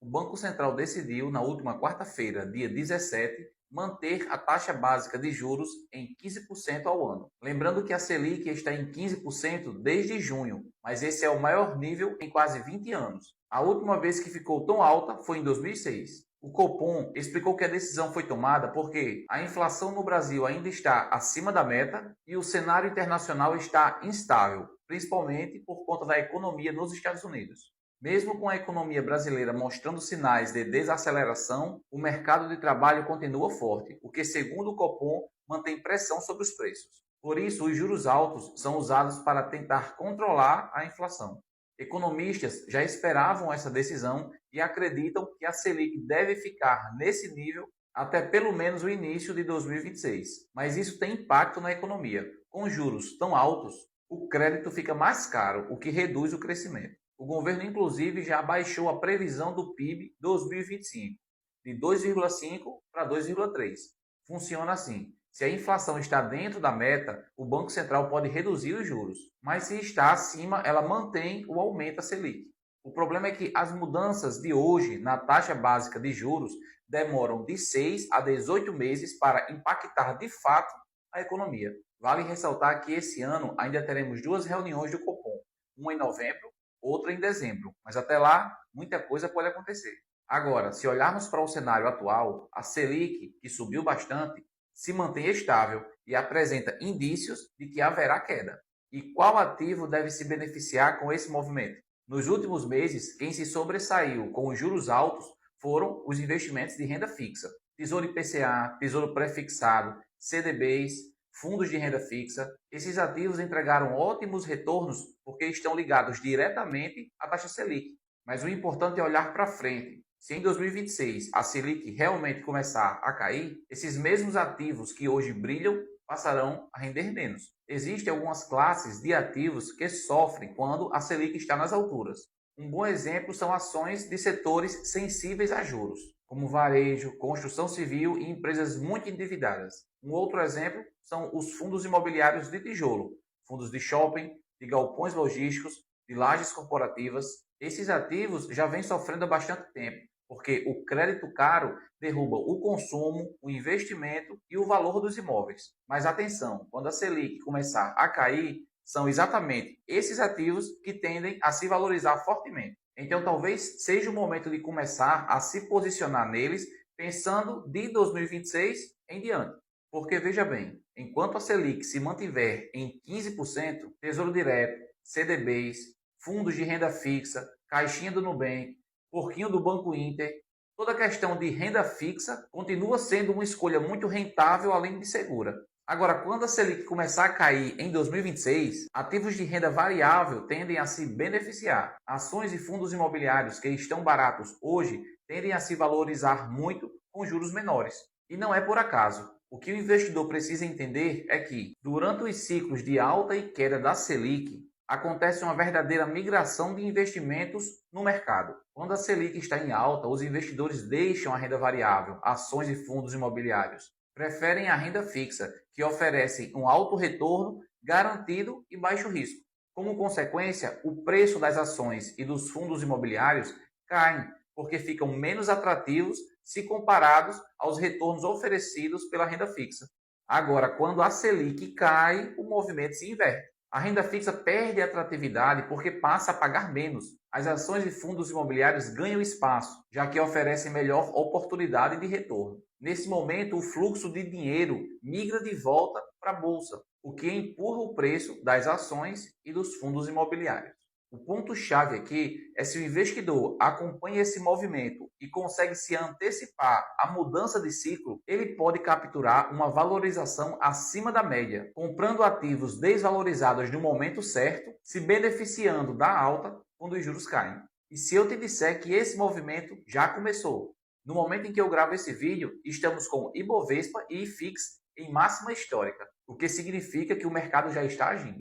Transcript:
O Banco Central decidiu, na última quarta-feira, dia 17, manter a taxa básica de juros em 15% ao ano. Lembrando que a Selic está em 15% desde junho, mas esse é o maior nível em quase 20 anos. A última vez que ficou tão alta foi em 2006. O Copom explicou que a decisão foi tomada porque a inflação no Brasil ainda está acima da meta e o cenário internacional está instável, principalmente por conta da economia nos Estados Unidos. Mesmo com a economia brasileira mostrando sinais de desaceleração, o mercado de trabalho continua forte, o que, segundo o Copom, mantém pressão sobre os preços. Por isso, os juros altos são usados para tentar controlar a inflação. Economistas já esperavam essa decisão e acreditam que a Selic deve ficar nesse nível até pelo menos o início de 2026. Mas isso tem impacto na economia. Com juros tão altos, o crédito fica mais caro, o que reduz o crescimento. O governo, inclusive, já abaixou a previsão do PIB 2025, de 2,5 para 2,3. Funciona assim. Se a inflação está dentro da meta, o Banco Central pode reduzir os juros, mas se está acima, ela mantém ou aumenta a Selic. O problema é que as mudanças de hoje na taxa básica de juros demoram de 6 a 18 meses para impactar de fato a economia. Vale ressaltar que esse ano ainda teremos duas reuniões do Copom, uma em novembro, outra em dezembro, mas até lá muita coisa pode acontecer. Agora, se olharmos para o cenário atual, a Selic, que subiu bastante, se mantém estável e apresenta indícios de que haverá queda. E qual ativo deve se beneficiar com esse movimento? Nos últimos meses, quem se sobressaiu com os juros altos foram os investimentos de renda fixa. Tesouro IPCA, Tesouro Prefixado, CDBs, fundos de renda fixa. Esses ativos entregaram ótimos retornos porque estão ligados diretamente à taxa Selic. Mas o importante é olhar para frente. Se em 2026 a Selic realmente começar a cair, esses mesmos ativos que hoje brilham passarão a render menos. Existem algumas classes de ativos que sofrem quando a Selic está nas alturas. Um bom exemplo são ações de setores sensíveis a juros, como varejo, construção civil e empresas muito endividadas. Um outro exemplo são os fundos imobiliários de tijolo, fundos de shopping, de galpões logísticos, de lajes corporativas. Esses ativos já vêm sofrendo há bastante tempo, porque o crédito caro derruba o consumo, o investimento e o valor dos imóveis. Mas atenção, quando a Selic começar a cair, são exatamente esses ativos que tendem a se valorizar fortemente. Então talvez seja o momento de começar a se posicionar neles, pensando de 2026 em diante. Porque veja bem, enquanto a Selic se mantiver em 15%, Tesouro Direto, CDBs, fundos de renda fixa, caixinha do Nubank, porquinho do Banco Inter, toda a questão de renda fixa continua sendo uma escolha muito rentável, além de segura. Agora, quando a Selic começar a cair em 2026, ativos de renda variável tendem a se beneficiar. Ações e fundos imobiliários que estão baratos hoje tendem a se valorizar muito com juros menores. E não é por acaso. O que o investidor precisa entender é que, durante os ciclos de alta e queda da Selic, acontece uma verdadeira migração de investimentos no mercado. Quando a Selic está em alta, os investidores deixam a renda variável, ações e fundos imobiliários. Preferem a renda fixa, que oferece um alto retorno, garantido e baixo risco. Como consequência, o preço das ações e dos fundos imobiliários caem, porque ficam menos atrativos se comparados aos retornos oferecidos pela renda fixa. Agora, quando a Selic cai, o movimento se inverte. A renda fixa perde atratividade porque passa a pagar menos. As ações e fundos imobiliários ganham espaço, já que oferecem melhor oportunidade de retorno. Nesse momento, o fluxo de dinheiro migra de volta para a bolsa, o que empurra o preço das ações e dos fundos imobiliários. O ponto-chave aqui é se o investidor acompanha esse movimento e consegue se antecipar à mudança de ciclo, ele pode capturar uma valorização acima da média, comprando ativos desvalorizados no momento certo, se beneficiando da alta quando os juros caem. E se eu te disser que esse movimento já começou? No momento em que eu gravo esse vídeo, estamos com Ibovespa e IFIX em máxima histórica, o que significa que o mercado já está agindo.